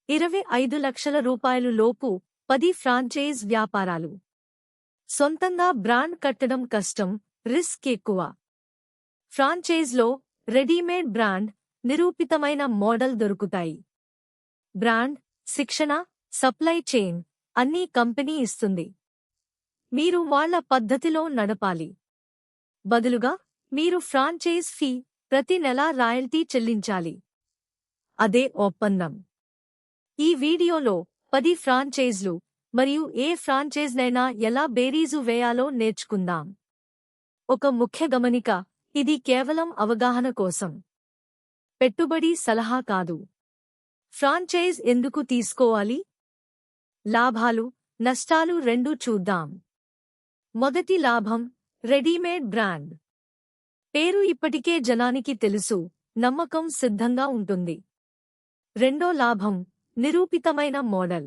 25 లక్షల రూపాయలు లోపు 10 ఫ్రాంచైజ్ వ్యాపారాలు. సొంతంగా బ్రాండ్ కట్టడం కష్టం, రిస్క్ ఎక్కువ. ఫ్రాంచైజ్లో రెడీమేడ్ బ్రాండ్, నిరూపితమైన మోడల్ దొరుకుతాయి. బ్రాండ్, శిక్షణ, సప్లై చైన్ అన్నీ కంపెనీ ఇస్తుంది. మీరు వాళ్ళ పద్ధతిలో నడపాలి. బదులుగా మీరు ఫ్రాంచైజ్ ఫీ, ప్రతి నెలా రాయల్టీ చెల్లించాలి. అదే ఒప్పందం. ఈ వీడియోలో 10 ఫ్రాంచైజ్లు మరియు ఏ ఫ్రాంచైజ్నైనా ఎలా బేరీజు వేయాలో నేర్చుకుందాం. ఒక ముఖ్య గమనిక, ఇది కేవలం అవగాహన కోసం. పెట్టుబడి సలహా కాదు. ఫ్రాంచైజ్ ఎందుకు తీసుకోవాలి? లాభాలు, నష్టాలు రెండూ చూద్దాం. మొదటి లాభం, రెడీమేడ్ బ్రాండ్. పేరు ఇప్పటికే జనానికి తెలుసు, నమ్మకం సిద్ధంగా ఉంటుంది. రెండో లాభం, నిరూపితమైన మోడల్.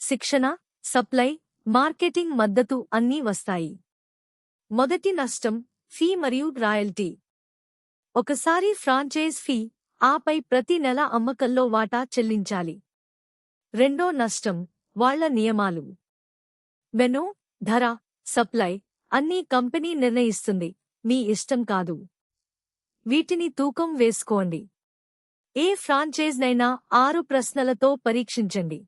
శిక్షణ, సప్లై, మార్కెటింగ్ మద్దతు అన్నీ వస్తాయి. మొదటి నష్టం, ఫీ మరియు రాయల్టీ. ఒకసారి ఫ్రాంచైజ్ ఫీ, ఆపై ప్రతి నెల అమ్మకంలో వాటా చెల్లించాలి. రెండో నష్టం, వాళ్ళ నియమాలు. మెనూ, ధర, సప్లై అన్నీ కంపెనీ నిర్ణయిస్తుంది, మీ ఇష్టం కాదు. వీటిని తూకం వేసుకోండి. ఏ ఫ్రాంచైజ్నైనా 6 ప్రశ్నలతో పరీక్షించండి.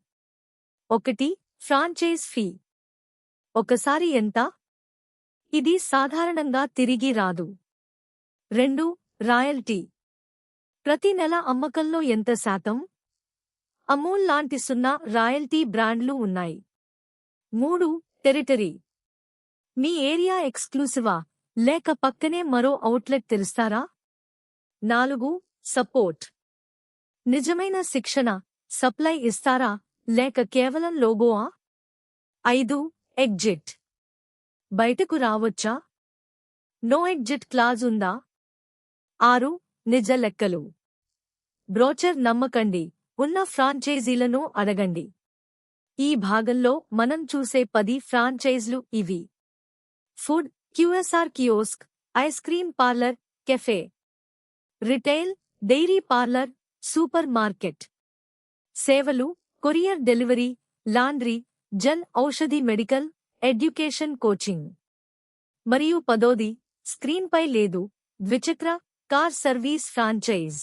1. Franchise fee. ఒకసారి ఎంత? ఇది సాధారణంగా తిరిగి రాదు. 2. రాయల్టీ. ప్రతి నెల అమ్మకంలో ఎంత శాతం? అమూల్ లాంటి 0 రాయల్టీ బ్రాండ్లు ఉన్నాయి. 3. టెరిటరీ. మీ ఏరియా ఎక్స్క్లూసివా, లేక పక్కనే మరో అవుట్లెట్ తెరుస్తారా? 4. సపోర్ట్. నిజమైన శిక్షణ, సప్లై ఇస్తారా, లేక కేవలం లోగోవా? 5. ఎగ్జిట్. బయటకు రావచ్చా? నో ఎగ్జిట్ క్లాజ్ ఉందా? 6. నిజ లెక్కలు. బ్రోచర్ నమ్మకండి, ఉన్న ఫ్రాంచైజీలను అడగండి. ఈ భాగంలో మనం చూసే 10 ఫ్రాంచైజ్లు ఇవి. Food, QSR kiosk, ice cream parlour, cafe. Retail, dairy parlour, supermarket. సేవలు, courier delivery, laundry, Jan Aushadhi, medical, education, coaching. మరియు 10ది, స్క్రీన్పై లేదు, ద్విచక్ర కార్ సర్వీస్ ఫ్రాంచైజ్.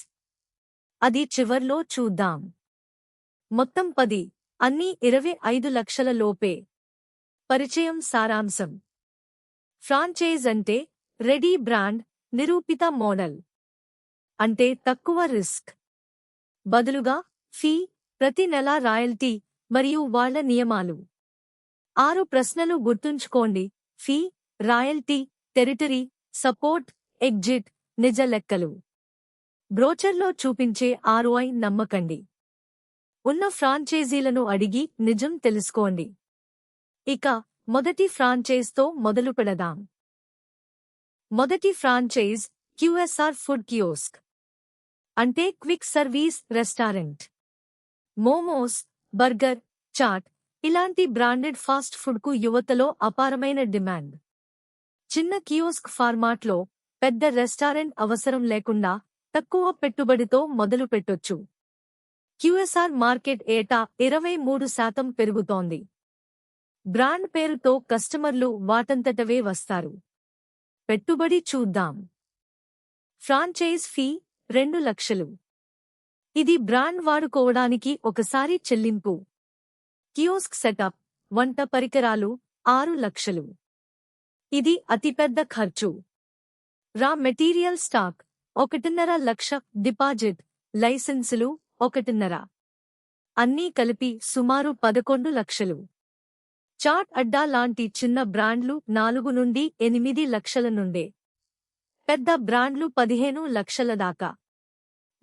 అది చివర్లో చూద్దాం. మొత్తం 10, అన్నీ 25 లక్షల లోపే. పరిచయం, సారాంశం. ఫ్రాంచైజ్ అంటే రెడీ బ్రాండ్, నిరూపిత మోడల్. అంటే తక్కువ రిస్క్. బదులుగా ఫీ, ప్రతి నెలా రాయల్టీ మరియు వాళ్ళ నియమాలు. 6 ప్రశ్నలు గుర్తుంచుకోండి: fee, royalty, territory, support, exit, నిజ లెక్కలు. బ్రోచర్లో చూపించే ROI నమ్మకండి. ఉన్న ఫ్రాంచైజీలను అడిగి నిజం తెలుసుకోండి. ఇక మొదటి ఫ్రాంచైజ్తో మొదలు పెడదాం. మొదటి ఫ్రాంచైజ్, క్యూఎస్ఆర్ ఫుడ్ కియోస్క్. అంటే quick service restaurant. Momos, burger, chaat ఇలాంటి బ్రాండెడ్ ఫాస్ట్ ఫుడ్కు యువతలో అపారమైన డిమాండ్. చిన్న కియోస్క్ ఫార్మాట్లో పెద్ద రెస్టారెంట్ అవసరం లేకుండా తక్కువ పెట్టుబడితో మొదలు పెట్టొచ్చు. క్యూఎస్ఆర్ మార్కెట్ ఏటా 23% పెరుగుతోంది. బ్రాండ్ పేరుతో కస్టమర్లు వాటంతటవే వస్తారు. పెట్టుబడి చూద్దాం. ఫ్రాంచైజ్ ఫీ 2 లక్షలు. ఇది బ్రాండ్ వాడుకోవడానికి ఒకసారి చెల్లింపు. కియోస్క్ సెటప్, వంట పరికరాలు 6 లక్షలు. ఇది అతిపెద్ద ఖర్చు. రా మెటీరియల్ స్టాక్ 1.5 లక్ష, డిపాజిట్, లైసెన్సులు 1.5. అన్నీ కలిపి సుమారు 11 లక్షలు. చాట్ అడ్డా లాంటి చిన్న బ్రాండ్లు 4 నుండి 8 లక్షల నుండే. పెద్ద బ్రాండ్లు 15 లక్షల దాకా.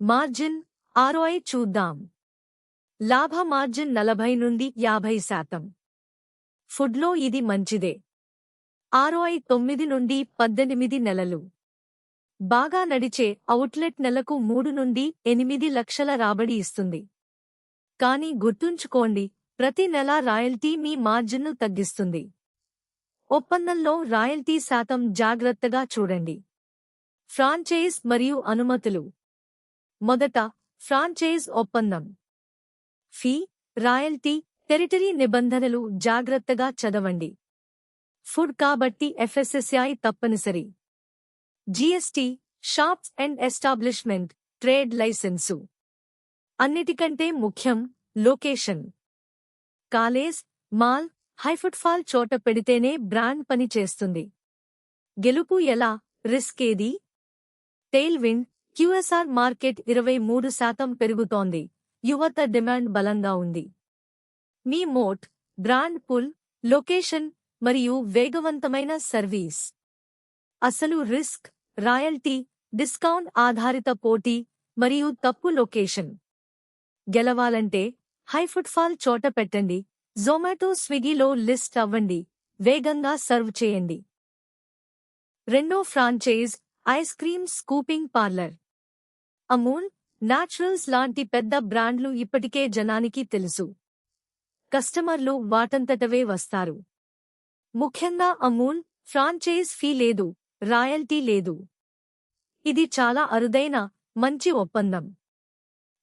మార్జిన్, ROI చూద్దాం. లాభ మార్జిన్ 40 నుండి 50%. ఫుడ్లో ఇది మంచిదే. ROI 9 నుండి 18 నెలలు. బాగా నడిచే అవుట్లెట్ నెలకు 3 నుండి 8 లక్షల రాబడి ఇస్తుంది. కానీ గుర్తుంచుకోండి, ప్రతి నెలా రాయల్టీ మీ మార్జిన్ను తగ్గిస్తుంది. ఒప్పందంలో రాయల్టీ శాతం జాగ్రత్తగా చూడండి. ఫ్రాంచైజ్ మరియు అనుమతులు. మొదట, ఫ్రాంచైజ్ ఒప్పందం. ఫీ, రాయల్టీ, టెరిటరీ నిబంధనలు జాగ్రత్తగా చదవండి. ఫుడ్ కాబట్టి ఎఫ్ఎస్ఎస్ఐ తప్పనిసరి. GST, shops and establishment, trade licence. అన్నిటికంటే ముఖ్యం లొకేషన్. కాలేజ్, మాల్, హైఫుట్ఫాల్ చోట పెడితేనే బ్రాండ్ పని చేస్తుంది. గెలుపు ఎలా, రిస్క్ ఏది? టెయిల్ విండ్, క్యూఎస్ఆర్ మార్కెట్ 23% పెరుగుతోంది. యువత డిమాండ్ బలంగా ఉంది. మీ మోట్, బ్రాండ్ పుల్, లొకేషన్ మరియు వేగవంతమైన సర్వీస్. అసలు రిస్క్, రాయల్టీ, డిస్కౌంట్ ఆధారిత పోటీ మరియు తప్పు లొకేషన్. గెలవాలంటే హైఫుట్ఫాల్ చోట పెట్టండి. జొమాటో, స్విగ్గీలో లిస్ట్ అవ్వండి. వేగంగా సర్వ్ చేయండి. రెండో franchise ice cream scooping parlour. Amul, naturals లాంటి పెద్ద బ్రాండ్లు ఇప్పటికే జనానికి తెలుసు. కస్టమర్లు వాటంతటవే వస్తారు. ముఖ్యంగా అమూల్ ఫ్రాంచైజ్ ఫీ లేదు, రాయల్టీ లేదు. ఇది చాలా అరుదైన, మంచి ఒప్పందం.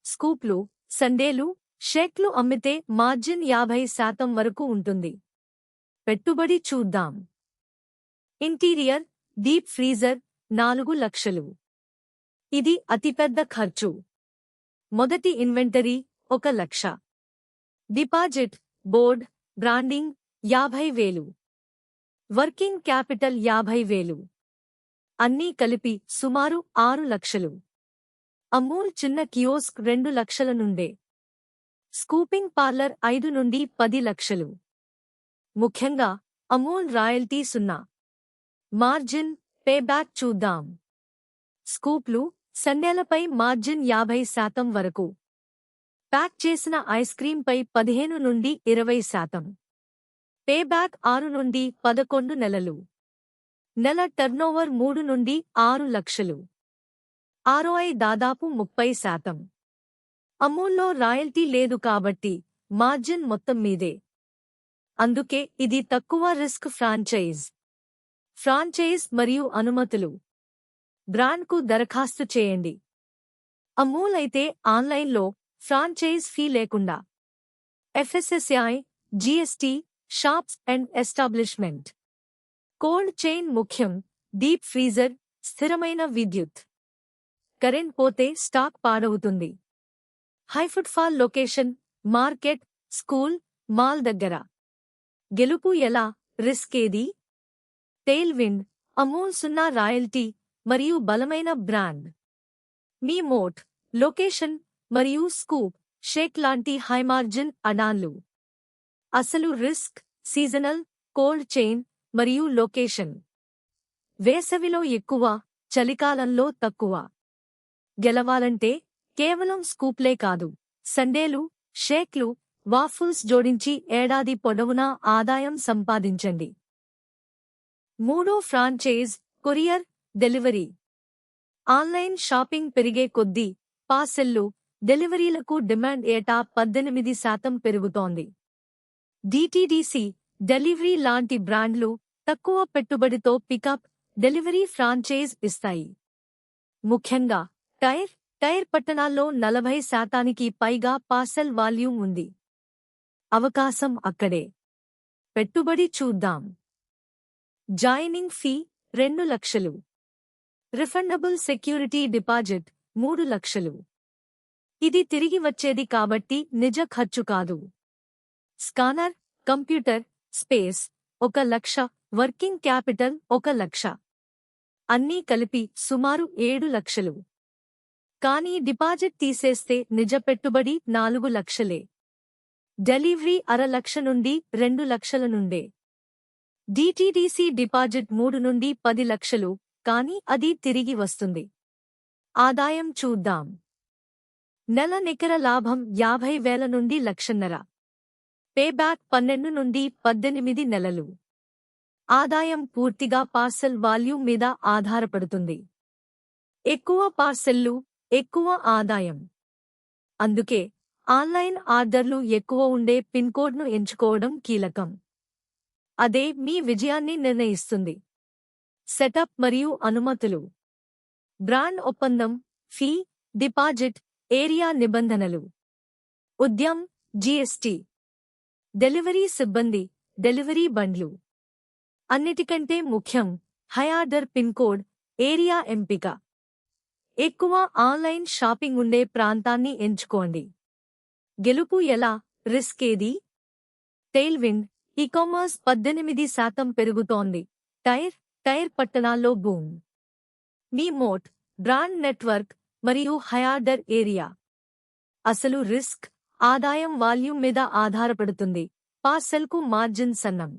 స్కూప్లు, సండేలు, షేక్లు అమ్మితే మార్జిన్ 50% వరకు ఉంటుంది. పెట్టుబడి చూద్దాం. ఇంటీరియర్, డీప్ ఫ్రీజర్, 4 లక్షలు. ఇది అతిపెద్ద ఖర్చు. మొదటి inventory 1 lakh. Deposit, board, branding 50,000. Working capital 50,000. అన్నీ కలిపి సుమారు 6 లక్షలు. అమూల్ చిన్న కియోస్క్ 2 లక్షల నుండే. స్కూపింగ్ పార్లర్ 5 నుండి 10 లక్షలు. ముఖ్యంగా అమూల్ రాయల్టీ 0. మార్జిన్, పేబ్యాక్ చూద్దాం. స్కూప్లు, సండేలపై మార్జిన్ 50% వరకు. ప్యాక్ చేసిన ఐస్ క్రీంపై 15 నుండి 20%. పేబ్యాక్ 6 నుండి 11 నెలలు. నెల టర్నోవర్ 3 నుండి 6 లక్షలు. ROI దాదాపు 30%. అమూల్లో రాయల్టీ లేదు కాబట్టి మార్జిన్ మొత్తం మీదే. అందుకే ఇది తక్కువ రిస్క్ ఫ్రాంచైజ్. ఫ్రాంచైజ్ మరియు అనుమతులు. బ్రాండ్కు దరఖాస్తు చేయండి. అమూల్ అయితే ఆన్లైన్లో, ఫ్రాంచైజ్ ఫీ లేకుండా. FSSI, GST, shops and establishment. Cold chain ముఖ్యం. డీప్ ఫ్రీజర్, స్థిరమైన విద్యుత్. కరెంట్ పోతే స్టాక్ పాడవుతుంది. హైఫుట్ఫాల్ లొకేషన్, మార్కెట్, స్కూల్, మాల్ దగ్గర. గెలుపు ఎలా, రిస్క్ ఏది? టెయిల్ విండ్, అమూల్ 0 రాయల్టీ మరియు బలమైన బ్రాండ్. మీ మోట్, లొకేషన్ మరియు స్కూప్, షేక్ లాంటి హైమార్జిన్ అడాన్లు. అసలు రిస్క్, సీజనల్, కోల్డ్ చైన్ మరియు లొకేషన్. వేసవిలో ఎక్కువ, చలికాలంలో తక్కువ. గెలవాలంటే కేవలం స్కూప్లే కాదు, సండేలు, షేక్లు, వాఫుల్స్ జోడించి ఏడాది పొడవునా ఆదాయం సంపాదించండి. మూడో franchise courier, delivery. Online shopping పెరిగే కొద్దీ పార్సెల్లు, డెలివరీలకు డిమాండ్ ఏటా 18% పెరుగుతోంది. DTDC, డెలివరీ లాంటి బ్రాండ్లు తక్కువ పెట్టుబడితో పికప్, డెలివరీ ఫ్రాంచైజ్ ఇస్తాయి. ముఖ్యంగా టైర్ పట్టణాల్లో 40% పైగా పార్సెల్ వాల్యూమ్ ఉంది. అవకాశం అక్కడే. పెట్టుబడి చూద్దాం. జాయినింగ్ ఫీ 2 లక్షలు. రిఫండబుల్ సెక్యూరిటీ డిపాజిట్ 3 లక్షలు. ఇది తిరిగి వచ్చేది కాబట్టి నిజ ఖర్చు కాదు. స్కానర్, కంప్యూటర్, స్పేస్ 1 లక్ష. వర్కింగ్ క్యాపిటల్ 1 లక్ష. అన్నీ కలిపి సుమారు 7 లక్షలు. కానీ డిపాజిట్ తీసేస్తే నిజ పెట్టుబడి 4 లక్షలే. డెలివరీ 1/2 లక్ష నుండి 2 లక్షల నుండే. DTDC డిపాజిట్ 3 నుండి 10 లక్షలు, కానీ అది తిరిగి వస్తుంది. ఆదాయం చూద్దాం. నెల నికర లాభం 50,000 నుండి 1,50,000. పేబ్యాక్ 12 నుండి 18 నెలలు. ఆదాయం పూర్తిగా పార్సెల్ వాల్యూమ్ మీద ఆధారపడుతుంది. ఎక్కువ పార్సెల్లు, ఎక్కువ ఆదాయం. అందుకే ఆన్లైన్ ఆర్డర్లు ఎక్కువ ఉండే పిన్కోడ్ను ఎంచుకోవడం కీలకం. అదే మీ విజయాన్ని నిర్ణయిస్తుంది. సెటప్ మరియు అనుమతులు. బ్రాండ్ ఒప్పందం, ఫీ, డిపాజిట్, ఏరియా నిబంధనలు. ఉద్యమ్, జీఎస్టీ, డెలివరీ సిబ్బంది, డెలివరీ బండ్లు. అన్నిటికంటే ముఖ్యం హై-ఆర్డర్ పిన్ కోడ్, ఏరియా ఎంపిక. ఎక్కువ ఆన్లైన్ షాపింగ్ ఉండే ప్రాంతాన్ని ఎంచుకోండి. గెలుపు ఎలా, రిస్క్ ఏది? టెయిల్విండ్, ఈకామర్స్ 18% పెరుగుతోంది. టైర్ పట్టణాల్లో బూమ్. మీ మోట్, బ్రాండ్ నెట్వర్క్ మరియు హై-ఆర్డర్ ఏరియా. అసలు రిస్క్, ఆదాయం వాల్యూమ్ మీద ఆధారపడుతుంది. పార్సెల్కు మార్జిన్ సన్నం.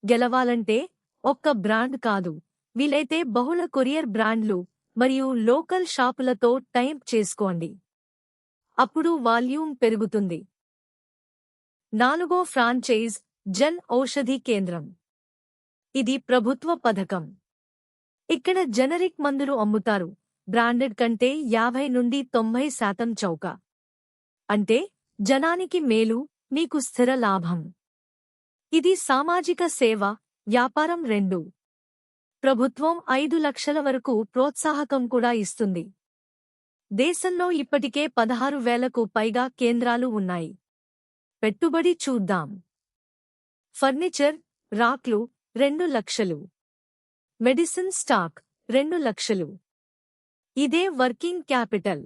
గెలవాలంటే ఒక్క బ్రాండ్ కాదు, వీలైతే బహుళ కొరియర్ బ్రాండ్లు మరియు లోకల్ షాపులతో టైప్ చేసుకోండి. అప్పుడు వాల్యూమ్ పెరుగుతుంది. 4వ ఫ్రాంచైజ్ జన్ ఔషధి కేంద్రం. ఇది ప్రభుత్వ పథకం. ఇక్కడ జనరిక్ మందులు అమ్ముతారు. బ్రాండెడ్ కంటే 50 నుండి 90% చౌక. అంటే జనానికి మేలు, మీకు స్థిర లాభం. ఇది సామాజిక సేవ, వ్యాపారం 2. ప్రభుత్వం 5 లక్షల వరకు ప్రోత్సాహకం కూడా ఇస్తుంది. దేశంలో ఇప్పటికే 16,000కు పైగా కేంద్రాలు ఉన్నాయి. పెట్టుబడి చూద్దాం. ఫర్నిచర్, రాక్లు 2 లక్షలు. మెడిసిన్ స్టాక్ 2 లక్షలు. ఇదే working capital.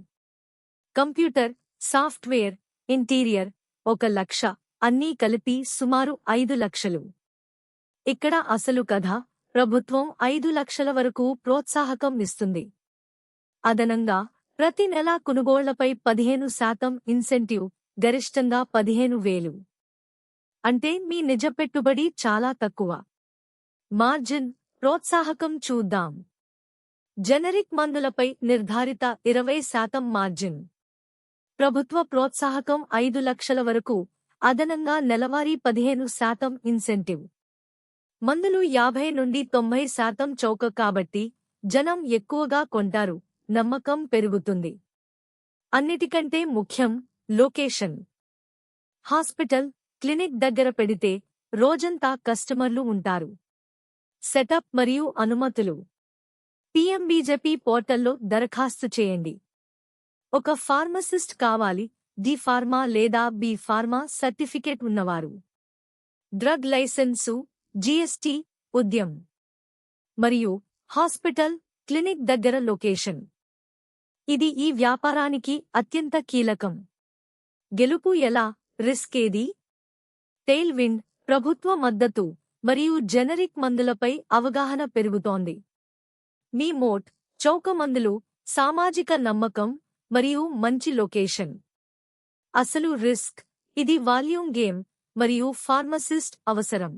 Computer, software, interior 1 లక్ష, అన్నీ కలిపి సుమారు 5 లక్షలు. ఇక్కడ అసలు కథ, ప్రభుత్వం 5 లక్షల వరకు ప్రోత్సాహకం ఇస్తుంది. అదనంగా ప్రతి నెలా కొనుగోళ్లపై 15% ఇన్సెంటివ్, గరిష్టంగా 15,000. అంటే మీ నిజ పెట్టుబడి చాలా తక్కువ. మార్జిన్, ప్రోత్సాహకం చూద్దాం. జనరిక్ మందులపై నిర్ధారిత 20% మార్జిన్. ప్రభుత్వ ప్రోత్సాహకం 5 లక్షల వరకు, అదనంగా నెలవారీ 15% ఇన్సెంటివ్. మందులు 50 నుండి 90% చౌక కాబట్టి జనం ఎక్కువగా కొంటారు, నమ్మకం పెరుగుతుంది. అన్నిటికంటే ముఖ్యం లొకేషన్. హాస్పిటల్, క్లినిక్ దగ్గర పెడితే రోజంతా కస్టమర్లు ఉంటారు. సెటప్ మరియు అనుమతులు. పిఎంబీజేపీ పోర్టల్లో దరఖాస్తు చేయండి. ఒక ఫార్మసిస్ట్ కావాలి, డి ఫార్మా లేదా బి ఫార్మా సర్టిఫికేట్ ఉన్నవారు. Drug licence, GST, Udyam. మరియు హాస్పిటల్, క్లినిక్ దగ్గర లొకేషన్. ఇది ఈ వ్యాపారానికి అత్యంత కీలకం. గెలుపు ఎలా, రిస్క్ ఏది? టెయిల్విండ్, ప్రభుత్వ మద్దతు మరియు జనరిక్ మందులపై అవగాహన పెరుగుతోంది. మీ మోట్, చౌక మందులు, సామాజిక నమ్మకం మరియు మంచి లొకేషన్. అసలు రిస్క్, ఇది వాల్యూమ్ గేమ్ మరియు ఫార్మసిస్ట్ అవసరం.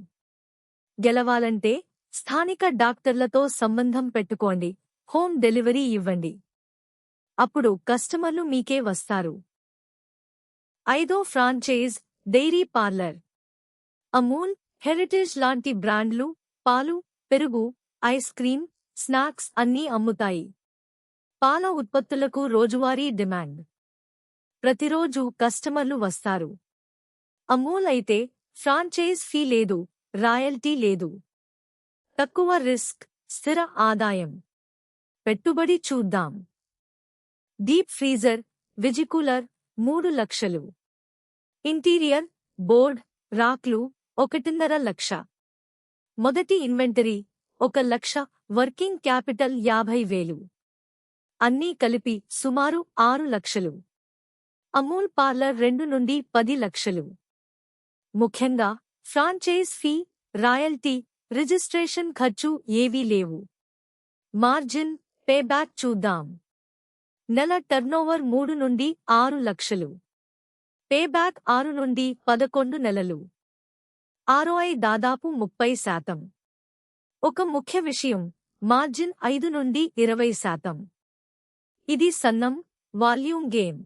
గెలవాలంటే స్థానిక డాక్టర్లతో సంబంధం పెట్టుకోండి, హోమ్ డెలివరీ ఇవ్వండి. అప్పుడు కస్టమర్లు మీకే వస్తారు. 5వ franchise dairy parlour. Amul, Heritage లాంటి బ్రాండ్లు పాలు, పెరుగు, ఐస్ క్రీం, స్నాక్స్ అన్నీ అమ్ముతాయి. పాల ఉత్పత్తులకు రోజువారీ డిమాండ్. ప్రతిరోజు కస్టమర్లు వస్తారు. అమూల్ అయితే ఫ్రాంచైజ్ ఫీ లేదు, రాయల్టీ లేదు. తక్కువ రిస్క్, స్థిర ఆదాయం. పెట్టుబడి చూద్దాం. డీప్ ఫ్రీజర్, విజికూలర్ 3 లక్షలు. ఇంటీరియర్, బోర్డ్, రాక్లు 1.5 లక్ష. మొదటి ఇన్వెంటరీ 1 లక్ష, వర్కింగ్ క్యాపిటల్ 50,000. అన్నీ కలిపి సుమారు 6 లక్షలు. అమూల్ పార్లర్ 2 నుండి 10 లక్షలు. ముఖ్యంగా ఫ్రాంచైజ్ ఫీ, రాయల్టీ, రిజిస్ట్రేషన్ ఖర్చు ఏవీ లేవు. మార్జిన్, పేబ్యాక్ చూద్దాం. నెల టర్నోవర్ 3 నుండి 6 లక్షలు. పేబ్యాక్ 6 నుండి 11 నెలలు. ROI దాదాపు 30%. ఒక ముఖ్య విషయం, మార్జిన్ 5 నుండి 20%. ఇది సన్నం, వాల్యూమ్ గేమ్.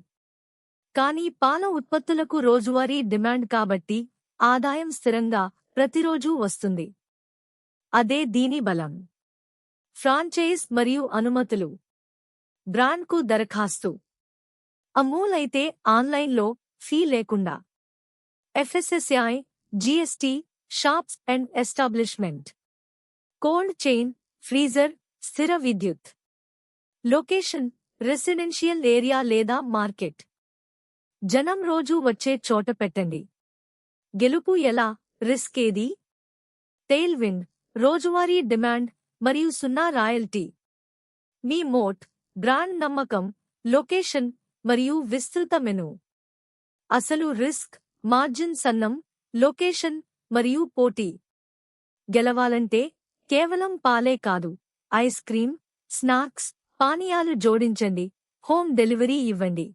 కానీ పాల ఉత్పత్తులకు రోజువారీ డిమాండ్ కాబట్టి ఆదాయం స్థిరంగా ప్రతిరోజూ వస్తుంది. అదే దీని బలం. ఫ్రాంచైజ్ మరియు అనుమతులు. బ్రాండ్కు దరఖాస్తు. అమూల్ అయితే ఆన్లైన్లో ఫీ లేకుండా. FSSAI, GST, shops and establishment. Cold chain, freezer, స్థిర విద్యుత్. లొకేషన్, రెసిడెన్షియల్ ఏరియా లేదా మార్కెట్. జనం రోజూ వచ్చే చోట పెట్టండి. గెలుపు ఎలా? రిస్క్ ఏది? టెయిల్ విండ్, రోజువారీ డిమాండ్ మరియు 0 రాయల్టీ. మీ మోట్, బ్రాండ్ నమ్మకం, లొకేషన్ మరియు విస్తృత మెను. అసలు రిస్క్, మార్జిన్ సన్నం, లొకేషన్ మరియు పోటీ. గెలవాలంటే కేవలం పాలే కాదు, ఐస్ క్రీం, స్నాక్స్, పానీయాలు జోడించండి, హోమ్ డెలివరీ ఇవ్వండి.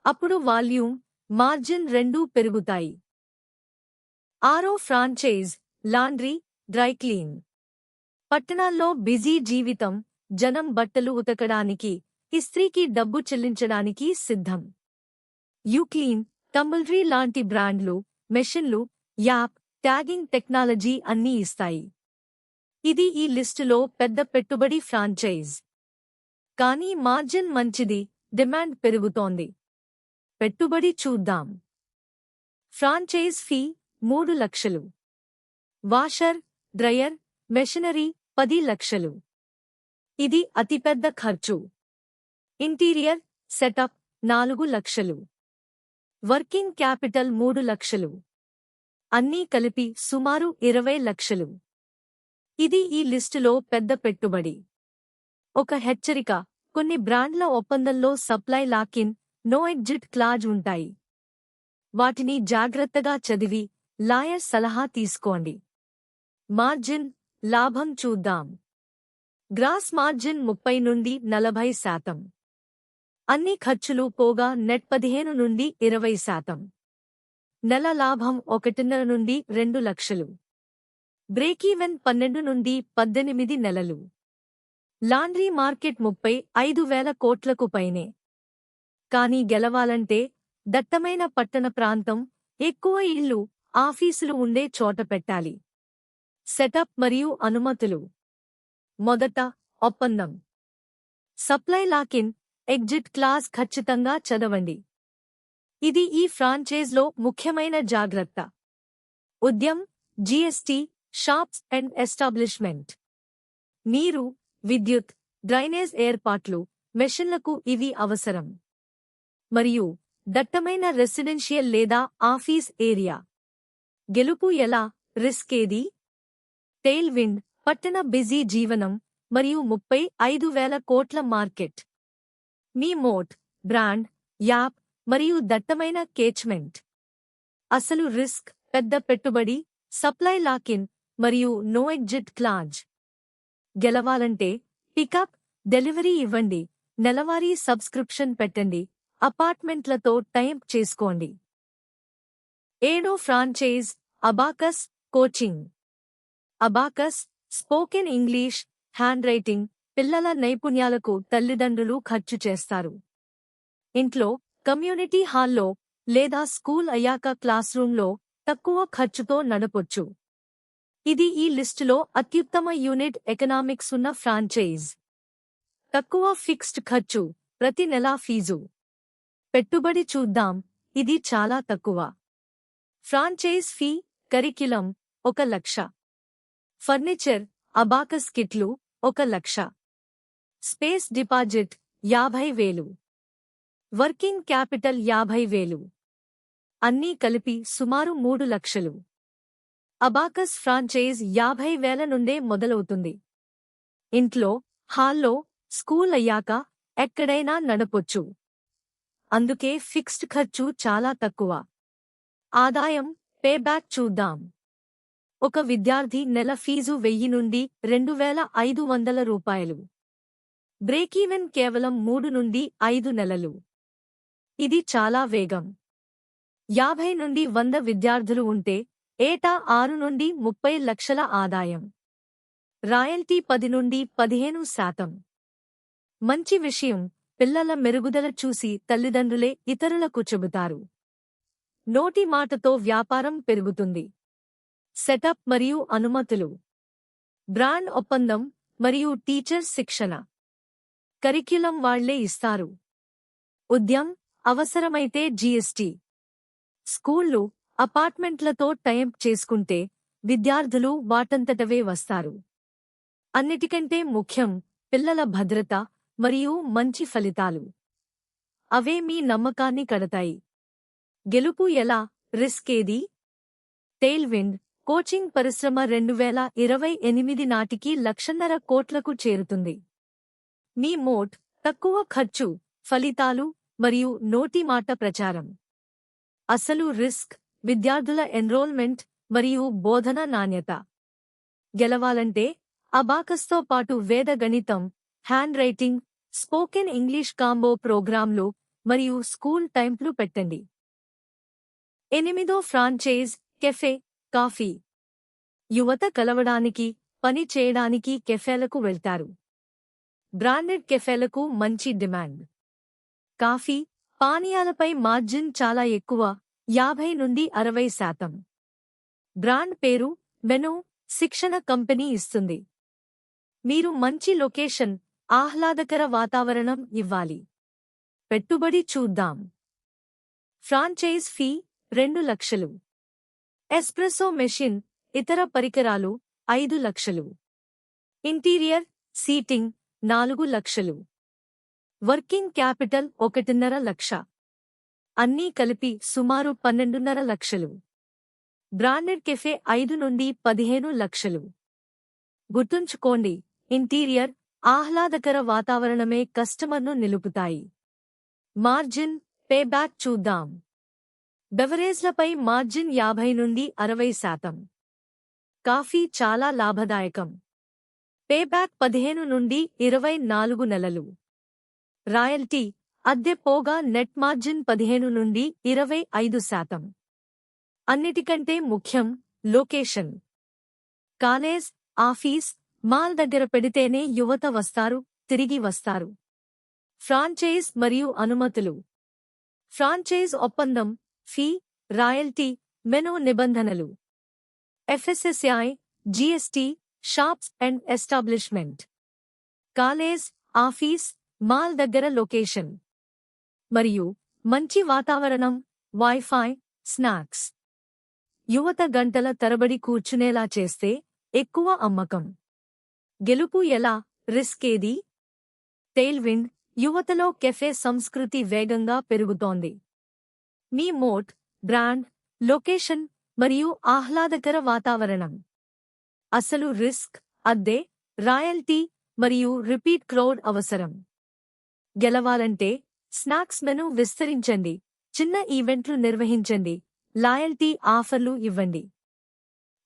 అప్పుడు వాల్యూమ్, మార్జిన్ రెండూ పెరుగుతాయి. ఆరో ఫ్రాంచైజ్, లాండ్రీ, డ్రైక్లీన్. పట్టణాల్లో బిజీ జీవితం, జనం బట్టలు ఉతకడానికి, ఇస్త్రీకి డబ్బు చెల్లించడానికి సిద్ధం. యూక్లీన్, టంబుల్రీ లాంటి బ్రాండ్లు, మెషిన్లు, యాప్, ట్యాగింగ్ టెక్నాలజీ అన్నీ ఇస్తాయి. ఇది ఈ లిస్టులో పెద్ద పెట్టుబడి ఫ్రాంచైజ్. కానీ మార్జిన్ మంచిది, డిమాండ్ పెరుగుతోంది. పెట్టుబడి చూద్దాం. ఫ్రాంచైజ్ ఫీ 3 లక్షలు. వాషర్, డ్రయర్, మెషినరీ 10 లక్షలు. ఇది అతిపెద్ద ఖర్చు. ఇంటీరియర్, సెటప్ 4 లక్షలు. వర్కింగ్ క్యాపిటల్ 3 లక్షలు. అన్నీ కలిపి సుమారు 20 లక్షలు. ఇది ఈ లిస్టులో పెద్ద పెట్టుబడి. ఒక హెచ్చరిక: కొన్ని బ్రాండ్ల ఒప్పందంలో supply lock in, no exit clause ఉంటాయి. వాటిని జాగ్రత్తగా చదివి లాయర్ సలహా తీసుకోండి. మార్జిన్, లాభం చూద్దాం. గ్రాస్ మార్జిన్ 30 నుండి 40%. అన్ని ఖర్చులు పోగా నెట్ 15 నుండి 20%. నెల లాభం 1.5 నుండి 2 లక్షలు. బ్రేకీవెన్ 12 నుండి 18 నెలలు. లాండ్రీ మార్కెట్ 35,000 కోట్లకు పైనే. కానీ గెలవాలంటే దట్టమైన పట్టణ ప్రాంతం, ఎక్కువ ఇళ్ళు, ఆఫీసులు ఉండే చోట పెట్టాలి. సెటప్ మరియు అనుమతులు. మొదట, ఒప్పందం. సప్లై లాక్-ఇన్, ఎగ్జిట్ క్లాజ్ ఖచ్చితంగా చదవండి. ఇది ఈ ఫ్రాంచైజ్లో ముఖ్యమైన జాగ్రత్త. Udyam, GST, shops and establishment. నీరు, విద్యుత్, డ్రైనేజ్ ఏర్పాట్లు, మెషిన్లకు ఇవి అవసరం. మరియు దట్టమైన రెసిడెన్షియల్ లేదా ఆఫీస్ ఏరియా. గెలుపు ఎలా? రిస్క్ ఏది? టెయిల్ విండ్, పట్టణ బిజీ జీవనం మరియు 35,000 కోట్ల మార్కెట్. మీ మోట్, బ్రాండ్, యాప్ మరియు దట్టమైన కేచ్మెంట్. అసలు రిస్క్, పెద్ద పెట్టుబడి, సప్లై లాక్-ఇన్ మరియు నో ఎగ్జిట్ క్లాజ్. గెలవాలంటే పికప్, డెలివరీ ఇవ్వండి, నెలవారీ సబ్స్క్రిప్షన్ పెట్టండి, అపార్ట్మెంట్లతో టైప్ చేసుకోండి. ఏడో franchise, abacus, coaching. Abacus, spoken English, hand writing, పిల్లల నైపుణ్యాలకు తల్లిదండ్రులు ఖర్చు చేస్తారు. ఇంట్లో, కమ్యూనిటీ హాల్లో లేదా స్కూల్ అయ్యాక క్లాస్రూంలో తక్కువ ఖర్చుతో నడపొచ్చు. ఇది ఈ లిస్టులో అత్యుత్తమ యూనిట్ ఎకనామిక్స్ ఉన్న ఫ్రాంచైజ్. తక్కువ ఫిక్స్డ్ ఖర్చు, ప్రతి నెలా ఫీజు. పెట్టుబడి చూద్దాం. ఇది చాలా తక్కువ. Franchise fee, curriculum 1 lakh. Furniture, abacus కిట్లు 1 lakh. Space deposit 50,000. Working capital 50,000. అన్నీ కలిపి సుమారు 3 లక్షలు. అబాకస్ ఫ్రాంచైజ్ 50,000 నుండే మొదలవుతుంది. ఇంట్లో, హాల్లో, స్కూల్ అయ్యాక ఎక్కడైనా నడపొచ్చు. అందుకే ఫిక్స్డ్ ఖర్చు చాలా తక్కువ. ఆదాయం, పేబ్యాక్ చూద్దాం. ఒక విద్యార్థి నెల ఫీజు 1000 నుండి 2,500 రూపాయలు. బ్రేకీవెన్ కేవలం 3 నుండి 5 నెలలు. ఇది చాలా వేగం. 50 నుండి 100 విద్యార్థులు ఉంటే ఏటా 6 నుండి 30 లక్షల ఆదాయం. రాయల్టీ 10 నుండి 15%. మంచి విషయం, పిల్లల మెరుగుదల చూసి తల్లిదండ్రులే ఇతరులకు చెబుతారు. నోటి మాటతో వ్యాపారం పెరుగుతుంది. సెటప్ మరియు అనుమతులు. బ్రాండ్ ఒప్పందం మరియు టీచర్ శిక్షణ. కరిక్యులం వాళ్లే ఇస్తారు. ఉద్యమ్, అవసరమైతే జీఎస్టీ. స్కూళ్లు, అపార్ట్మెంట్లతో టైప్ చేసుకుంటే విద్యార్థులు వాటంతటవే వస్తారు. అన్నిటికంటే ముఖ్యం, పిల్లల భద్రత మరియు మంచి ఫలితాలు. అవే మీ నమ్మకాన్ని కడతాయి. గెలుపు ఎలా, రిస్క్ ఏది? టెయిల్ విండ్ కోచింగ్ పరిశ్రమ 2028 నాటికి 1,50,000 కోట్లకు చేరుతుంది. మీ మోట్ తక్కువ ఖర్చు, ఫలితాలు మరియు నోటి మాట ప్రచారం. అసలు రిస్క్ విద్యార్థుల ఎన్రోల్మెంట్ మరియు బోధన నాణ్యత. గెలవాలంటే అబాకస్తో పాటు వేద గణితం, hand writing, spoken English combo ప్రోగ్రాంలు మరియు స్కూల్ టైంలు పెట్టండి. 8వ ఫ్రాంచైజ్ కెఫే కాఫీ. యువత కలవడానికి, పని చేయడానికి కెఫేలకు వెళ్తారు. బ్రాండెడ్ కెఫేలకు మంచి డిమాండ్. కాఫీ, పానీయాలపై మార్జిన్ చాలా ఎక్కువ, 50 నుండి 60%. బ్రాండ్ పేరు, మెనూ, శిక్షణ కంపెనీ ఇస్తుంది. మీరు మంచి లొకేషన్, ఆహ్లాదకర వాతావరణం ఇవ్వాలి. పెట్టుబడి చూద్దాం. ఫ్రాంచైజ్ ఫీ 2 లక్షలు. ఎస్ప్రెసో మెషిన్, ఇతర పరికరాలు 5 లక్షలు. ఇంటీరియర్, సీటింగ్ 4 లక్షలు. వర్కింగ్ క్యాపిటల్ 1.5 లక్ష. అన్నీ కలిపి సుమారు 12.5 లక్షలు. బ్రాండెడ్ కెఫే 5 నుండి 15 లక్షలు. గుర్తుంచుకోండి, ఇంటీరియర్, ఆహ్లాదకర వాతావరణమే కస్టమర్ను నిలుపుతాయి. మార్జిన్, పేబ్యాక్ చూద్దాం. బెవరేజ్లపై మార్జిన్ 50 నుండి 60%. కాఫీ చాలా లాభదాయకం. పేబ్యాక్ 15 నుండి 24 నెలలు. రాయల్టీ, అద్దె పోగా నెట్ మార్జిన్ 15 నుండి 25%. అన్నిటికంటే ముఖ్యం, లొకేషన్. కాలేజ్, ఆఫీస్, మాల్ దగ్గర పెడితేనే యువత వస్తారు, తిరిగి వస్తారు. ఫ్రాంచైజ్ మరియు అనుమతులు. ఫ్రాంచైజ్ ఒప్పందం, ఫీ, రాయల్టీ, మెనూ నిబంధనలు. FSSI, GST, shops and establishment. College, office, mall దగ్గర లొకేషన్. మరియు మంచి వాతావరణం, వైఫై, స్నాక్స్. యువత గంటల తరబడి కూర్చునేలా చేస్తే ఎక్కువ అమ్మకం. గెలుపు ఎలా, రిస్క్ ఏది? టెయిల్ విండ్ యువతలో కెఫే సంస్కృతి వేగంగా పెరుగుతోంది. మీ మోట్, బ్రాండ్, లొకేషన్ మరియు ఆహ్లాదకర వాతావరణం. అసలు రిస్క్, అద్దె, రాయల్టీ మరియు రిపీట్ క్రౌడ్ అవసరం. గెలవాలంటే స్నాక్స్ మెనూ విస్తరించండి, చిన్న ఈవెంట్లు నిర్వహించండి, లాయల్టీ ఆఫర్లు ఇవ్వండి.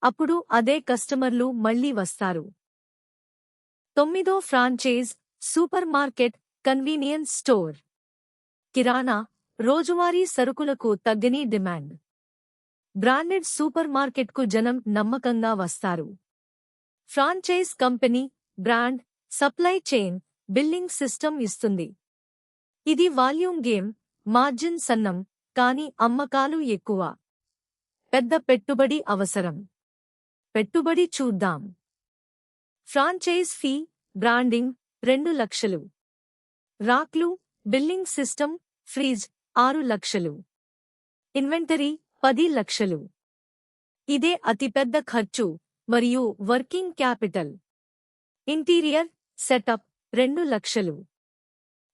అప్పుడు అదే కస్టమర్లు మళ్లీ వస్తారు. 9వ franchise supermarket, convenience store. కిరాణా, రోజువారీ సరుకులకు తగ్గని డిమాండ్. బ్రాండెడ్ సూపర్ మార్కెట్కు జనం నమ్మకంగా వస్తారు. Franchise company, brand, supply chain, billing system ఇస్తుంది. ఇది వాల్యూమ్ గేమ్, మార్జిన్ సన్నం, కానీ అమ్మకాలు ఎక్కువ. పెద్ద పెట్టుబడి అవసరం. పెట్టుబడి చూద్దాం. ఫ్రాంచైజ్ ఫీ, బ్రాండింగ్ 2 లక్షలు. రాక్లు, బిల్లింగ్ సిస్టమ్, ఫ్రీజ్ 6 లక్షలు. ఇన్వెంటరీ 10 లక్షలు. ఇదే అతిపెద్ద ఖర్చు మరియు వర్కింగ్ క్యాపిటల్. ఇంటీరియర్, సెటప్ 2 లక్షలు.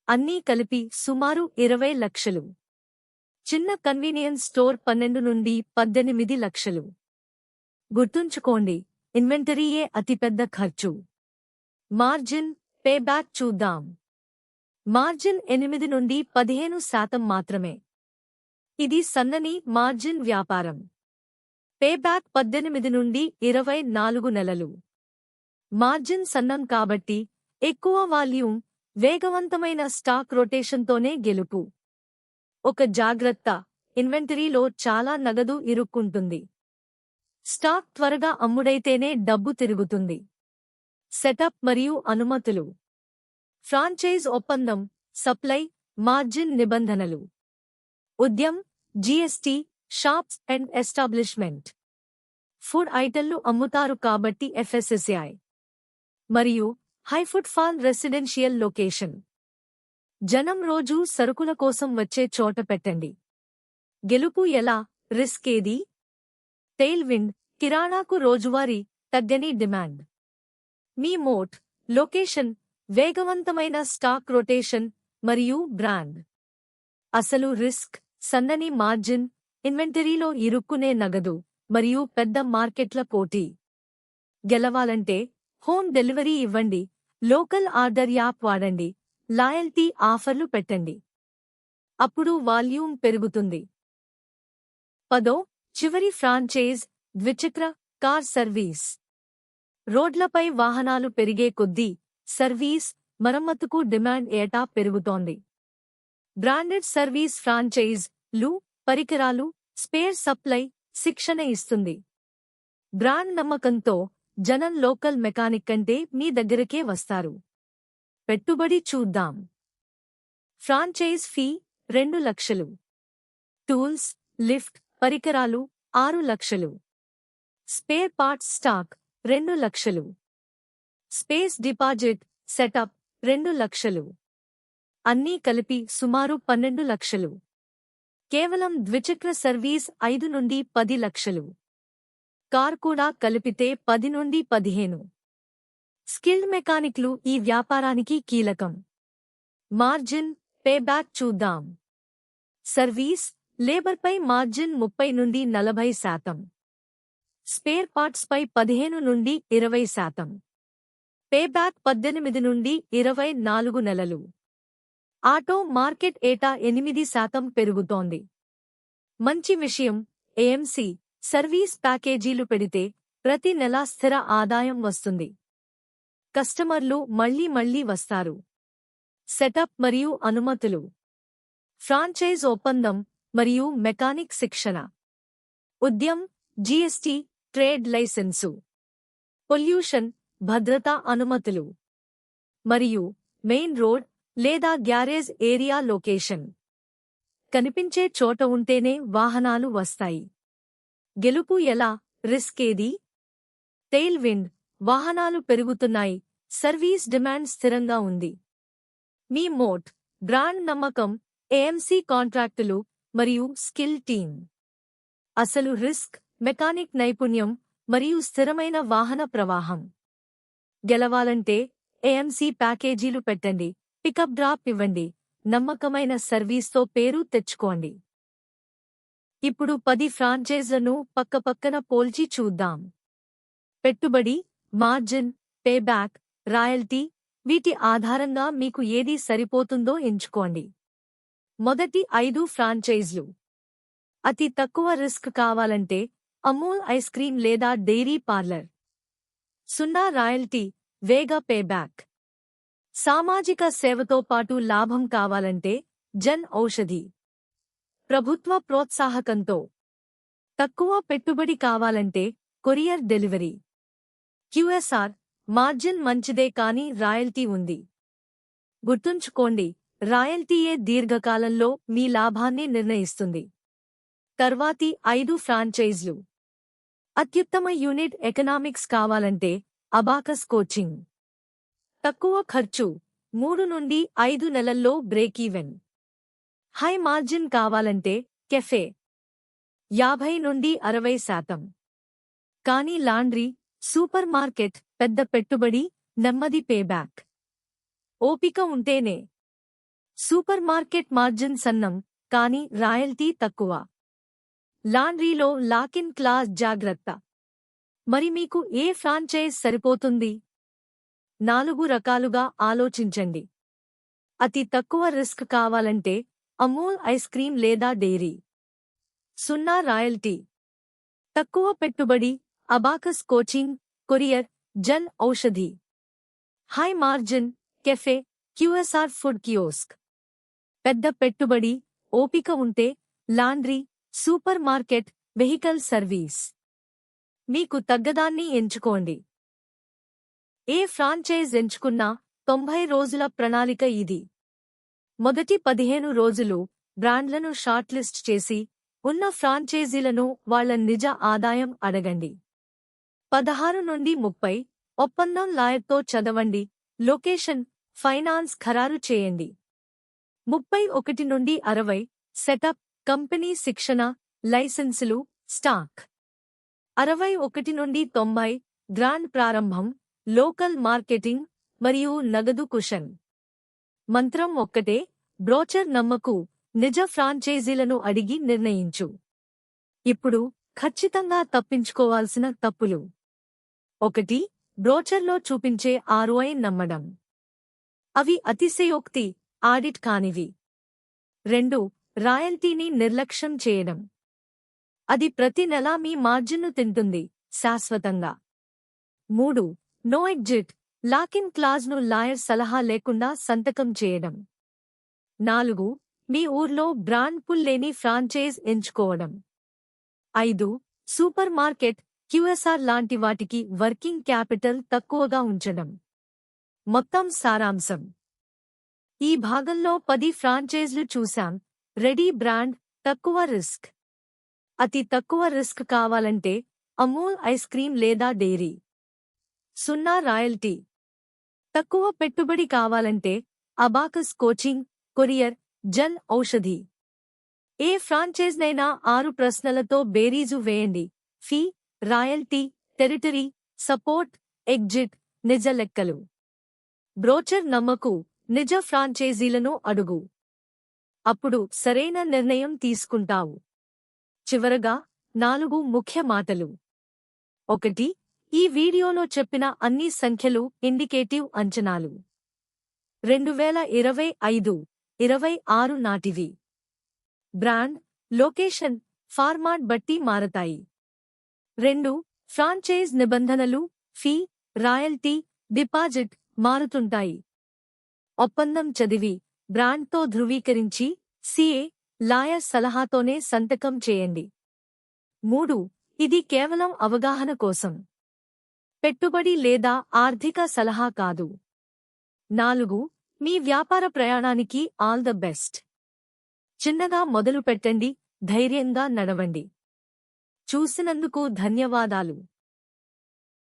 అన్నీ కలిపి సుమారు 20 లక్షలు. చిన్న కన్వీనియన్స్ స్టోర్ 12 నుండి 18 లక్షలు. గుర్తుంచుకోండి, ఇన్వెంటరీయే అతిపెద్ద ఖర్చు. మార్జిన్, పేబ్యాక్ చూద్దాం. మార్జిన్ 8 నుండి 15% మాత్రమే. ఇది సన్నని మార్జిన్ వ్యాపారం. పేబ్యాక్ 18 నుండి 24 నెలలు. మార్జిన్ సన్నం కాబట్టి ఎక్కువ వాల్యూమ్, వేగవంతమైన స్టాక్ రొటేషన్తోనే గెలుపు. ఒక జాగ్రత్త, ఇన్వెంటరీలో చాలా నగదు ఇరుక్కుంటుంది. స్టాక్ త్వరగా అమ్ముడైతేనే డబ్బు తిరుగుతుంది. సెటప్ మరియు అనుమతులు. ఫ్రాంచైజ్ ఒప్పందం, సప్లై, మార్జిన్ నిబంధనలు. Udyam, GST, shops and establishment. Food ఐటెంలు అమ్ముతారు కాబట్టి ఎఫ్ఎస్ఎస్ఐ. మరియు హై ఫుట్ఫాల్ రెసిడెన్షియల్ లొకేషన్. జనం రోజూ సరుకుల కోసం వచ్చే చోట పెట్టండి. గెలుపు ఎలా, రిస్క్ ఏది? టెయిల్ విండ్ కిరాణాకు రోజువారీ, తగ్గని డిమాండ్. మీ మోట్, లొకేషన్, వేగవంతమైన స్టాక్ రొటేషన్ మరియు బ్రాండ్. అసలు రిస్క్, సన్నని మార్జిన్, ఇన్వెంటరీలో ఇరుక్కునే నగదు మరియు పెద్ద మార్కెట్ల పోటీ. గెలవాలంటే హోమ్ డెలివరీ ఇవ్వండి, లోకల్ ఆర్డర్ యాప్ వాడండి, లాయల్టీ ఆఫర్లు పెట్టండి. అప్పుడు వాల్యూమ్ పెరుగుతుంది. 10. చివరి ఫ్రాంచైజ్ ద్విచక్ర కార్ సర్వీస్. రోడ్లపై వాహనాలు పెరిగే కొద్దీ సర్వీస్, మరమ్మతుకు డిమాండ్ ఏటా పెరుగుతోంది. బ్రాండెడ్ సర్వీస్ ఫ్రాంచైజ్ లు పరికరాలు, స్పేర్ సప్లై, శిక్షణ ఇస్తుంది. బ్రాండ్ నమ్మకంతో జనం లోకల్ మెకానిక్ కంటే మీ దగ్గరకే వస్తారు. పెట్టుబడి చూద్దాం. ఫ్రాంచైజ్ ఫీ 2 లక్షలు. టూల్స్, లిఫ్ట్, పరికరాలు 6 లక్షలు. స్పేర్ పార్ట్స్ స్టాక్ 2 లక్షలు. స్పేస్ డిపాజిట్, సెటప్ 2 లక్షలు. అన్నీ కలిపి సుమారు 12 లక్షలు. కేవలం ద్విచక్ర సర్వీస్ 5 నుండి 10 లక్షలు. కార్ కూడా కలిపితే 10 నుండి 15. స్కిల్డ్ మెకానిక్లు ఈ వ్యాపారానికి కీలకం. మార్జిన్, పేబ్యాక్ చూద్దాం. సర్వీస్, లేబర్పై మార్జిన్ 30 నుండి 40%. స్పేర్ పార్ట్స్పై 15 నుండి 20%. పేబ్యాక్ 18 నుండి 24 నెలలు. ఆటో మార్కెట్ ఏటా 8% పెరుగుతోంది. మంచి విషయం, ఏఎంసీ సర్వీస్ ప్యాకేజీలు పెడితే ప్రతి నెలా స్థిర ఆదాయం వస్తుంది. కస్టమర్లు మళ్లీ వస్తారు. సెటప్ మరియు అనుమతులు. ఫ్రాంచైజ్ ఒప్పందం మరియు మెకానిక్ శిక్షణ. Udyam, GST, trade licence. Pollution, భద్రతా అనుమతులు. మరియు మెయిన్ రోడ్ లేదా గ్యారేజ్ ఏరియా లొకేషన్. కనిపించే చోట ఉంటేనే వాహనాలు వస్తాయి. గెలుపు ఎలా, రిస్క్ ఏది? టెయిల్ విండ్, వాహనాలు పెరుగుతున్నాయి, సర్వీస్ డిమాండ్ స్థిరంగా ఉంది. మీ మోట్, బ్రాండ్ నమ్మకం, ఏఎంసీ కాంట్రాక్టులు మరియు స్కిల్ టీమ్. అసలు రిస్క్, మెకానిక్ నైపుణ్యం మరియు స్థిరమైన వాహన ప్రవాహం. గెలవాలంటే ఏఎంసీ ప్యాకేజీలు పెట్టండి, పికప్ డ్రాప్ ఇవ్వండి, నమ్మకమైన సర్వీస్తో పేరు తెచ్చుకోండి. ఇప్పుడు 10 ఫ్రాంచైజ్లను పక్కపక్కన పోల్చి చూద్దాం. పెట్టుబడి, మార్జిన్, పేబ్యాక్, రాయల్టీ, వీటి ఆధారంగా మీకు ఏది సరిపోతుందో ఎంచుకోండి. మొదటి 5 ఫ్రాంచైజ్లు. అతి తక్కువ రిస్క్ కావాలంటే అమూల్ ఐస్ క్రీం లేదా డైరీ పార్లర్. 0 రాయల్టీ, వేగ పేబ్యాక్. సామాజిక సేవతో పాటు లాభం కావాలంటే జన్ ఔషధి. ప్రభుత్వ ప్రోత్సాహకంతో. తక్కువ పెట్టుబడి కావాలంటే కొరియర్ డెలివరీ. క్యూఎస్ఆర్, మార్జిన్ మంచిదే కానీ రాయల్టీ ఉంది. గుర్తుంచుకోండి, రాయల్టీయే దీర్ఘకాలంలో మీ లాభాన్ని నిర్ణయిస్తుంది. తర్వాతి 5 ఫ్రాంచైజ్లు. అత్యుత్తమ యూనిట్ ఎకనామిక్స్ కావాలంటే అబాకస్ కోచింగ్. తక్కువ ఖర్చు, 3 నుండి 5 నెలల్లో బ్రేకీవెన్. హై మార్జిన్ కావాలంటే కెఫే. 50 నుండి 60%. కానీ లాండ్రీ, సూపర్ మార్కెట్ పెద్ద పెట్టుబడి, నెమ్మది పేబ్యాక్. ఓపిక ఉంటేనే. సూపర్ మార్కెట్ మార్జిన్ సన్నం, కానీ రాయల్టీ తక్కువ. లాండ్రీలో లాకిన్ క్లాజ్ జాగ్రత్త. మరి మీకు ఏ ఫ్రాంచైజ్ సరిపోతుంది? 4 రకాలుగా ఆలోచించండి. అతి తక్కువ రిస్క్ కావాలంటే అమూల్ ఐస్ క్రీం లేదా డైరీ. 0 రాయల్టీ. తక్కువ పెట్టుబడి, abacus coaching, courier, Jan Aushadhi. High margin, cafe, QSR food kiosk. పెద్ద పెట్టుబడి, ఓపిక ఉంటే laundry, supermarket, vehicle service. మీకు తగ్గదాన్ని ఎంచుకోండి. ఏ ఫ్రాంచైజ్ ఎంచుకున్నా 90 రోజుల ప్రణాళిక ఇది. మొదటి 15 రోజులు బ్రాండ్లను షార్ట్లిస్ట్ చేసి ఉన్న ఫ్రాంచైజీలను వాళ్ల నిజ ఆదాయం అడగండి. 16 నుండి 30 ఒప్పందం లాయర్తో చదవండి, లొకేషన్, ఫైనాన్స్ ఖరారు చేయండి. 31 నుండి 60 సెటప్, కంపెనీ శిక్షణ, లైసెన్సులు, స్టాక్. 61 నుండి 90 గ్రాండ్ ప్రారంభం, లోకల్ మార్కెటింగ్ మరియు నగదు కుషన్. మంత్రం ఒక్కటే, బ్రోచర్ నమ్మకు, నిజ ఫ్రాంచైజీలను అడిగి నిర్ణయించు. ఇప్పుడు ఖచ్చితంగా తప్పించుకోవాల్సిన తప్పులు. 1. బ్రోచర్లో చూపించే ROI నమ్మడం. అవి అతిశయోక్తి, ఆడిట్ కానివి. 2. రాయల్టీని నిర్లక్ష్యం చేయడం. అది ప్రతి నెలా మీ మార్జిన్ను తింటుంది, శాశ్వతంగా. 3. నో ఎగ్జిట్, లాకిన్ క్లాజ్ను లాయర్ సలహా లేకుండా సంతకం చేయడం. 4. మీ ఊర్లో బ్రాండ్ పుల్ లేని ఫ్రాంచైజ్ ఎంచుకోవడం. 5. సూపర్ మార్కెట్, QSR లాంటి వాటికి వర్కింగ్ క్యాపిటల్ తక్కువగా ఉంచడం. మొత్తం సారాంశం. ఈ భాగంలో 10 ఫ్రాంచైజ్లు చూశాం. రెడీ బ్రాండ్, తక్కువ రిస్క్. అతి తక్కువ రిస్క్ కావాలంటే అమూల్ ఐస్ క్రీం లేదా డైరీ. 0 రాయల్టీ. తక్కువ పెట్టుబడి కావాలంటే అబాకస్ కోచింగ్, కొరియర్, జన్ ఔషధి. ఏ ఫ్రాంచైజ్నైనా 6 ప్రశ్నలతో బేరీజు వేయండి: fee, royalty, territory, support, exit, నిజ లెక్కలు. బ్రోచర్ నమ్మకు, నిజ ఫ్రాంచైజీలను అడుగు. అప్పుడు సరైన నిర్ణయం తీసుకుంటావు. చివరగా 4 ముఖ్య మాటలు. 1. ఈ వీడియోలో చెప్పిన అన్ని సంఖ్యలు ఇండికేటివ్ అంచనాలు. 2025-26 నాటివి. బ్రాండ్, లొకేషన్, ఫార్మాట్ బట్టి మారతాయి. 2. ఫ్రాంచైజ్ నిబంధనలు, ఫీ, రాయల్టీ, డిపాజిట్ మారుతుంటాయి. ఒప్పందం చదివి, బ్రాండ్తో ధృవీకరించి, CA, లాయర్ సలహాతోనే సంతకం చేయండి. 3. ఇది కేవలం అవగాహన కోసం. పెట్టుబడి లేదా ఆర్థిక సలహా కాదు. 4. మీ వ్యాపార ప్రయాణానికి ఆల్ ద బెస్ట్. చిన్నగా మొదలు పెట్టండి, ధైర్యంగా నడవండి. చూసినందుకు ధన్యవాదాలు.